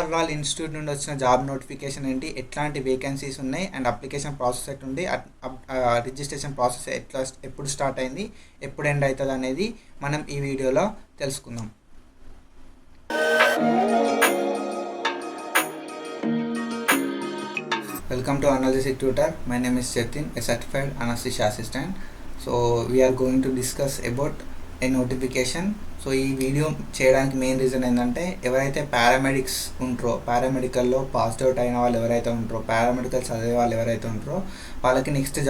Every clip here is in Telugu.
జవహర్ లాల్ ఇన్స్టిట్యూట్ నుండి వచ్చిన జాబ్ నోటిఫికేషన్ ఏంటి, ఎట్లాంటి వేకెన్సీస్ ఉన్నాయి అండ్ అప్లికేషన్ ప్రాసెస్ ఎట్లుంది, రిజిస్ట్రేషన్ ప్రాసెస్ ఎప్పుడు స్టార్ట్ అయింది, ఎప్పుడు ఎండ్ అవుతుంది అనేది మనం ఈ వీడియోలో తెలుసుకుందాం. Welcome to Analytic Tutor. My name is Chetin, a certified anesthesia assistant. So we are going to discuss about a notification. So ఈ వీడియో చేయడానికి మెయిన్ రీజన్ ఏంటంటే ఎవరైతే పారామెడిక్స్ ఉంటారో, పారామెడికల్లో పాస్డ్ అవుట్ అయిన వాళ్ళు ఎవరైతే ఉంటారో, పారామెడికల్ చదివే వాళ్ళు ఎవరైతే ఉంటారో వాళ్ళకి నెక్స్ట్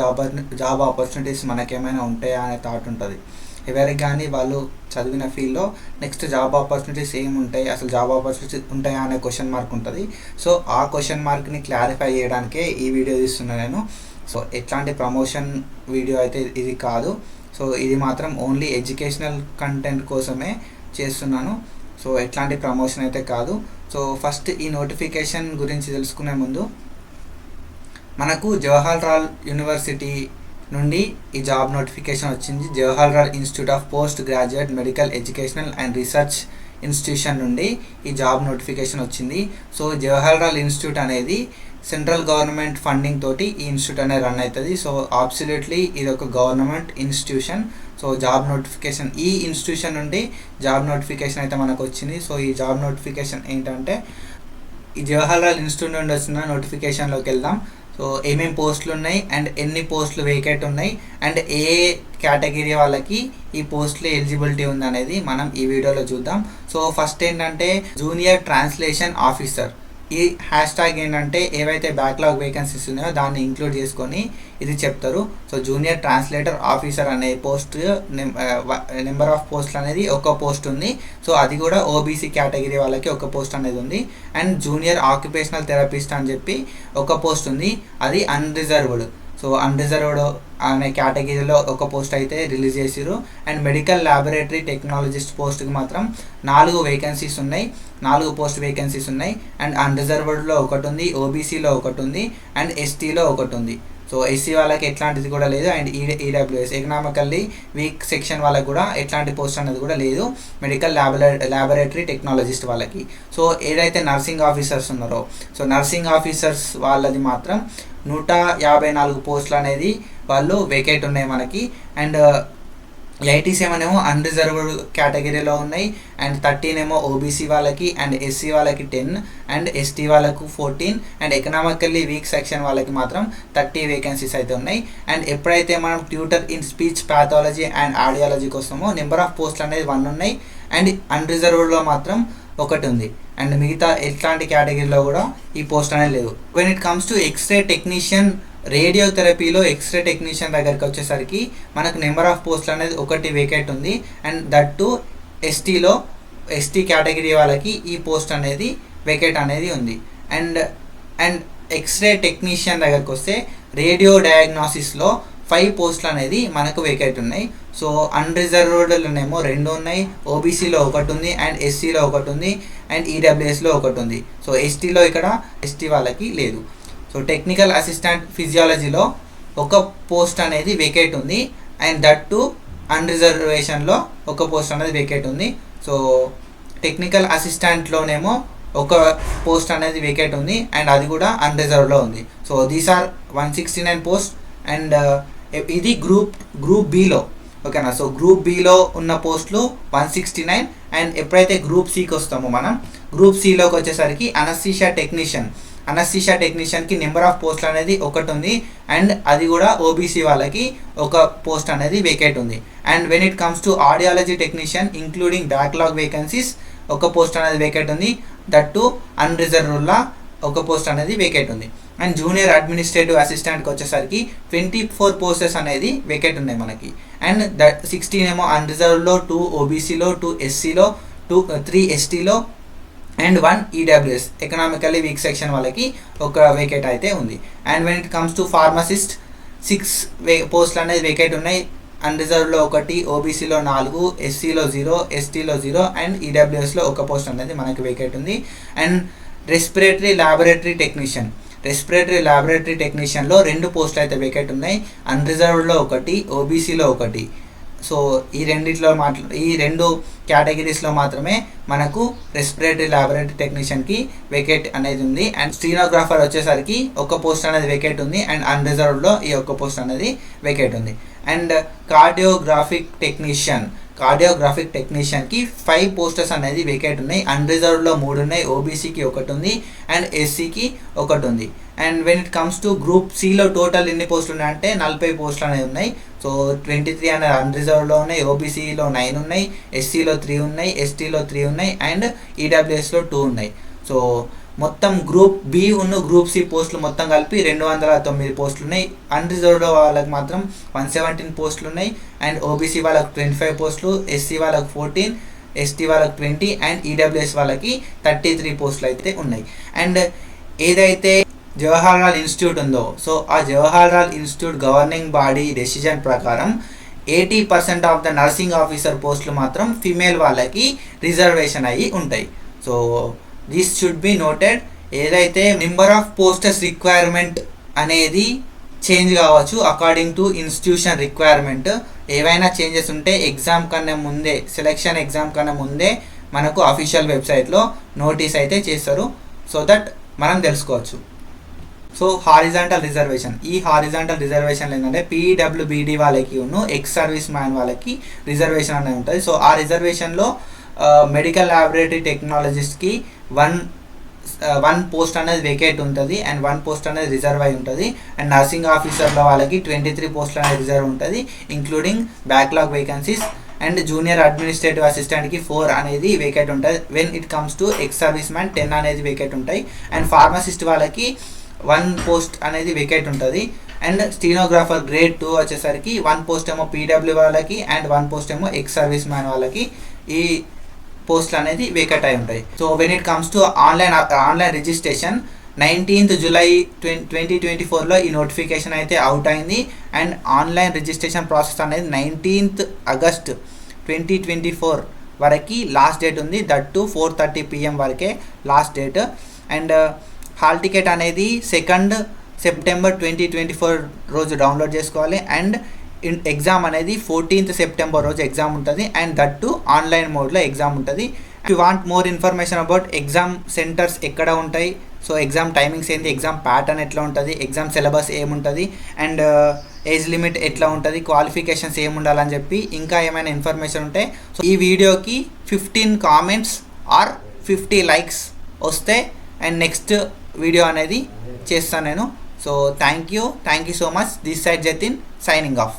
జాబ్ ఆపర్చునిటీస్ మనకేమైనా ఉంటాయా అనే థాట్ ఉంటుంది ఎవరికి. కానీ వాళ్ళు చదివిన ఫీల్డ్లో నెక్స్ట్ జాబ్ ఆపర్చునిటీస్ ఏమి ఉంటాయి, అసలు జాబ్ ఆపర్చునిటీస్ ఉంటాయా అనే క్వశ్చన్ మార్క్ ఉంటుంది. సో ఆ క్వశ్చన్ మార్క్ని క్లారిఫై చేయడానికే ఈ వీడియో తీస్తున్నాను నేను. సో ఎట్లాంటి ప్రమోషన్ వీడియో అయితే ఇది కాదు. సో ఇది మాత్రం ఓన్లీ ఎడ్యుకేషనల్ కంటెంట్ కోసమే చేస్తున్నాను. సో ఎట్లాంటి ప్రమోషన్ అయితే కాదు. సో ఫస్ట్ ఈ నోటిఫికేషన్ గురించి తెలుసుకునే ముందు మనకు జవహర్ లాల్ యూనివర్సిటీ నుండి ఈ జాబ్ నోటిఫికేషన్ వచ్చింది. Jawahar Lal institute of post graduate medical educational and research institution నుండి ఈ జాబ్ నోటిఫికేషన్ వచ్చింది. సో జవహర్ లాల్ ఇన్స్టిట్యూట్ అనేది సెంట్రల్ గవర్నమెంట్ ఫండింగ్ తోటి ఈ ఇన్స్టిట్యూట్ అనేది రన్ అవుతుంది. సో అబ్సల్యూట్లీ ఇది ఒక government institution. So job notification ఈ ఇన్స్టిట్యూషన్ నుండి జాబ్ నోటిఫికేషన్ అయితే మనకు వచ్చింది. సో ఈ జాబ్ నోటిఫికేషన్ ఏంటంటే ఈ జవహర్ లాల్ ఇన్స్టిట్యూట్ నుండి వచ్చిన నోటిఫికేషన్లోకి వెళ్దాం. సో ఏమేమి పోస్టులు ఉన్నాయి అండ్ ఎన్ని పోస్టులు వేకెంట్ ఉన్నాయి అండ్ ఏ కేటగిరీ వాళ్ళకి ఈ పోస్టులు ఎలిజిబిలిటీ ఉంది అనేది మనం ఈ వీడియోలో చూద్దాం. సో ఫస్ట్ ఏంటంటే జూనియర్ ట్రాన్స్లేషన్ ఆఫీసర్. ఈ హ్యాష్ ట్యాగ్ ఏంటంటే ఏవైతే బ్యాక్లాగ్ వేకెన్సీస్ ఉన్నాయో దాన్ని ఇంక్లూడ్ చేసుకొని ఇది చెప్తారు. సో జూనియర్ ట్రాన్స్లేటర్ ఆఫీసర్ అనే పోస్ట్ నెంబర్ ఆఫ్ పోస్టులు అనేది ఒక పోస్ట్ ఉంది. సో అది కూడా ఓబీసీ కేటగిరీ వాళ్ళకి ఒక పోస్ట్ అనేది ఉంది. అండ్ జూనియర్ ఆక్యుపేషనల్ థెరపిస్ట్ అని చెప్పి ఒక పోస్ట్ ఉంది, అది అన్రిజర్వ్డ్. సో అన్రిజర్వ్డ్ అనే కేటగిరీలో ఒక పోస్ట్ అయితే రిలీజ్ చేసిరు. అండ్ మెడికల్ ల్యాబొరేటరీ టెక్నాలజిస్ట్ పోస్ట్కి మాత్రం 4 వేకెన్సీస్ ఉన్నాయి, 4 పోస్ట్ వేకెన్సీస్ ఉన్నాయి. అండ్ అన్రిజర్వ్డ్లో ఒకటి ఉంది, ఓబీసీలో ఒకటి ఉంది అండ్ ఎస్టీలో ఒకటి ఉంది. సో ఎస్సీ వాళ్ళకి ఎట్లాంటిది కూడా లేదు. And EWS economically weak section వాళ్ళకి కూడా ఎట్లాంటి పోస్ట్ అనేది కూడా లేదు మెడికల్ ల్యాబొరేటరీ టెక్నాలజిస్ట్ వాళ్ళకి. సో ఏదైతే నర్సింగ్ ఆఫీసర్స్ ఉన్నారో, సో నర్సింగ్ ఆఫీసర్స్ వాళ్ళది మాత్రం 154 పోస్టులు అనేది వాళ్ళు వేకెంట్ ఉన్నాయి మనకి. అండ్ 87 ఏమో అన్రిజర్వ్డ్ కేటగిరీలో ఉన్నాయి అండ్ 13 ఏమో ఓబీసీ వాళ్ళకి అండ్ ఎస్సీ వాళ్ళకి 10 అండ్ ఎస్టీ వాళ్ళకు 14 అండ్ ఎకనామికల్లీ వీక్ సెక్షన్ వాళ్ళకి మాత్రం 30 వేకెన్సీస్ అయితే ఉన్నాయి. అండ్ ఎప్పుడైతే మనం tutor in speech pathology and ఆడియాలజీకి వస్తామో నెంబర్ ఆఫ్ పోస్టులు అనేది 1 ఉన్నాయి అండ్ అన్రిజర్వ్డ్లో మాత్రం ఒకటి ఉంది. అండ్ మిగతా ఎట్లాంటి కేటగిరీలో కూడా ఈ పోస్ట్ అనేది లేదు. When it comes to x-ray technician, రేడియోథెరపీలో ఎక్స్రే టెక్నీషియన్ దగ్గరికి వచ్చేసరికి మనకు నెంబర్ ఆఫ్ పోస్టులు అనేది ఒకటి వేకెంట్ ఉంది. And that to ST category వాళ్ళకి ఈ పోస్ట్ అనేది వేకెంట్ అనేది ఉంది. అండ్ ఎక్స్రే టెక్నీషియన్ దగ్గరికి వస్తే రేడియో డయాగ్నోసిస్లో 5 పోస్టులు అనేది మనకు వేకెంట్ ఉన్నాయి. సో అన్రిజర్వ్డ్లోనేమో 2 ఉన్నాయి, ఓబీసీలో ఒకటి ఉంది అండ్ ఎస్సీలో ఒకటి ఉంది అండ్ ఈడబ్ల్యూఎస్లో ఒకటి ఉంది. సో ఎస్టీలో ఇక్కడ ఎస్టీ వాళ్ళకి లేదు. సో టెక్నికల్ అసిస్టెంట్ ఫిజియాలజీలో ఒక పోస్ట్ అనేది వేకెంట్ ఉంది అండ్ దట్ టు అన్రిజర్వేషన్లో ఒక పోస్ట్ అనేది వేకెంట్ ఉంది. సో టెక్నికల్ అసిస్టెంట్లోనేమో ఒక పోస్ట్ అనేది వేకెంట్ ఉంది అండ్ అది కూడా అన్రిజర్వ్లో ఉంది. So these are 169 post. And ఇది గ్రూప్ బిలో, ఓకేనా. సో గ్రూప్ బిలో ఉన్న పోస్టులు 169. అండ్ ఎప్పుడైతే గ్రూప్ సికి వస్తామో మనం, గ్రూప్ సిలోకి వచ్చేసరికి అనస్థీషియా టెక్నీషియన్కి నెంబర్ ఆఫ్ పోస్టులు అనేది ఒకటి ఉంది అండ్ అది కూడా ఓబీసీ వాళ్ళకి ఒక పోస్ట్ అనేది వేకెంట్ ఉంది. And when it comes to audiology technician including backlog vacancies ఒక పోస్ట్ అనేది వేకెంట్ ఉంది, దట్ టు అన్రిజర్వ్డ్లా ఒక పోస్ట్ అనేది వేకెంట్ ఉంది. అండ్ జూనియర్ అడ్మినిస్ట్రేటివ్ అసిస్టెంట్కి వచ్చేసరికి 24 పోస్టెస్ అనేది వేకెంట్ ఉన్నాయి మనకి. అండ్ 16 ఏమో అన్రిజర్వ్డ్లో, 2 ఓబీసీలో, 2 ఎస్సీలో, 3 ఎస్టీలో and 1 EWS economically weak section వాళ్ళకి ఒక వేకెంట్ అయితే ఉంది. And when it comes to pharmacist 6 పోస్టులు అనేది వేకెంట్ ఉన్నాయి. అన్రిజర్వ్డ్లో 1, ఓబీసీలో 4, ఎస్సీలో 0, ఎస్టీలో 0 అండ్ ఈడబ్ల్యూఎస్లో ఒక పోస్ట్ అనేది మనకి వేకెంట్ ఉంది. అండ్ రెస్పిరేటరీ ల్యాబొరేటరీ టెక్నీషియన్లో 2 పోస్టులు అయితే వేకెంట్ ఉన్నాయి. అన్రిజర్వ్డ్లో 1, ఓబీసీలో 1. సో ఈ రెండు కేటగిరీస్లో మాత్రమే మనకు రెస్పిరేటరీ ల్యాబొరేటరీ టెక్నీషియన్కి వేకేట్ అనేది ఉంది. అండ్ స్టీనోగ్రాఫర్ వచ్చేసరికి ఒక పోస్ట్ అనేది వేకేట్ ఉంది. అండ్ అన్రిజర్వ్డ్లో ఈ ఒక్క పోస్ట్ అనేది వేకేట్ ఉంది. అండ్ కార్డియోగ్రాఫిక్ టెక్నీషియన్కి 5 పోస్టర్స్ అనేది వేకేట్ ఉన్నాయి. అన్రిజర్వ్డ్లో 3 ఉన్నాయి, ఓబీసీకి 1 ఉంది అండ్ ఎస్సీకి 1 ఉంది. And when it comes to group సిలో టోటల్ ఎన్ని పోస్టులు ఉన్నాయంటే 40 పోస్టులు అనేవి ఉన్నాయి. సో 23 అనేది అన్రిజర్వ్డ్లో ఉన్నాయి, ఓబీసీలో 9 ఉన్నాయి, ఎస్సీలో 3 ఉన్నాయి, ఎస్టీలో 3 ఉన్నాయి అండ్ ఈడబ్ల్యూఎస్లో 2 ఉన్నాయి. సో మొత్తం గ్రూప్ బి ఉన్న గ్రూప్ సి పోస్టులు మొత్తం కలిపి 209 పోస్టులు ఉన్నాయి. అన్రిజర్వ్డ్ వాళ్ళకి మాత్రం 117 పోస్టులు ఉన్నాయి. అండ్ ఓబీసీ వాళ్ళకి 25 పోస్టులు, ఎస్సీ వాళ్ళకి 14, ఎస్టీ వాళ్ళకి 20 అండ్ ఈడబ్ల్యూఎస్ వాళ్ళకి 33 పోస్టులు అయితే ఉన్నాయి. అండ్ ఏదైతే జవహర్లాల్ ఇన్స్టిట్యూట్ ఉందో, సో ఆ Jawaharlal institute governing body decision ప్రకారం 80% ఆఫ్ ద నర్సింగ్ ఆఫీసర్ పోస్టులు మాత్రం ఫీమేల్ వాళ్ళకి రిజర్వేషన్ అయ్యి ఉంటాయి. So this should be noted. ఏదైతే నెంబర్ ఆఫ్ పోస్టర్స్ రిక్వైర్మెంట్ అనేది చేంజ్ కావచ్చు అకార్డింగ్ టు ఇన్స్టిట్యూషన్ రిక్వైర్మెంట్. ఏవైనా చేంజెస్ ఉంటే ఎగ్జామ్ కన్నా ముందే, సెలెక్షన్ ఎగ్జామ్ కన్నా ముందే మనకు అఫీషియల్ వెబ్సైట్లో నోటీస్ అయితే చేస్తారు. సో దట్ మనం తెలుసుకోవచ్చు. సో హారిజాంటల్ రిజర్వేషన్, ఈ హారిజాంటల్ రిజర్వేషన్ ఏంటంటే పీడబ్ల్యూబీడీ వాళ్ళకి ఎక్స్ సర్వీస్ మ్యాన్ వాళ్ళకి రిజర్వేషన్ అనేది ఉంటుంది. సో ఆ రిజర్వేషన్లో మెడికల్ ల్యాబొరేటరీ టెక్నాలజిస్ట్కి 1 పోస్ట్ అనేది వేకేట్ ఉంటుంది అండ్ 1 పోస్ట్ అనేది రిజర్వ్ అయి ఉంటుంది. అండ్ నర్సింగ్ ఆఫీసర్లో వాళ్ళకి 23 పోస్టులు అనేది రిజర్వ్ ఉంటుంది including backlog vacancies. And junior administrative అసిస్టెంట్కి 4 అనేది వేకేట్ ఉంటుంది. When it comes to ex service man 10 అనేది వేకేట్ ఉంటాయి. అండ్ ఫార్మసిస్ట్ వాళ్ళకి 1 పోస్ట్ అనేది వేకేట్ ఉంటుంది. అండ్ స్టీనోగ్రాఫర్ గ్రేడ్ 2 వచ్చేసరికి 1 పోస్ట్ ఏమో పీడబ్ల్యూ వాళ్ళకి అండ్ 1 పోస్ట్ ఏమో ఎక్స్ సర్వీస్ మ్యాన్ వాళ్ళకి ఈ పోస్టులు అనేది వేకెట్ అయి ఉంటాయి. So when it comes to online registration 19th July 2024లో ఈ నోటిఫికేషన్ అయితే అవుట్ అయింది. అండ్ ఆన్లైన్ రిజిస్ట్రేషన్ ప్రాసెస్ అనేది 19th August 2024 వరకు లాస్ట్ డేట్ ఉంది. దట్ టు 4:30 PM వరకే last date. And hall ticket అనేది 2nd September 2024 రోజు డౌన్లోడ్ చేసుకోవాలి. అండ్ ఎగ్జామ్ అనేది 14th September రోజు ఎగ్జామ్ ఉంటుంది. అండ్ దట్ టు ఆన్లైన్ మోడ్లో ఎగ్జామ్ ఉంటుంది. If you want more information about exam centres ఎక్కడ ఉంటాయి, సో ఎగ్జామ్ టైమింగ్స్ ఏంటి, ఎగ్జామ్ ప్యాటర్న్ ఎట్లా ఉంటుంది, ఎగ్జామ్ సిలబస్ ఏముంటుంది అండ్ ఏజ్ లిమిట్ ఎట్లా ఉంటుంది, క్వాలిఫికేషన్స్ ఏముండాలని చెప్పి ఇంకా ఏమైనా ఇన్ఫర్మేషన్ ఉంటే సో ఈ వీడియోకి 15 కామెంట్స్ ఆర్ 50 likes వస్తే అండ్ నెక్స్ట్ వీడియో అనేది చేస్తాను నేను. So thank you so much. This side Jatin signing off.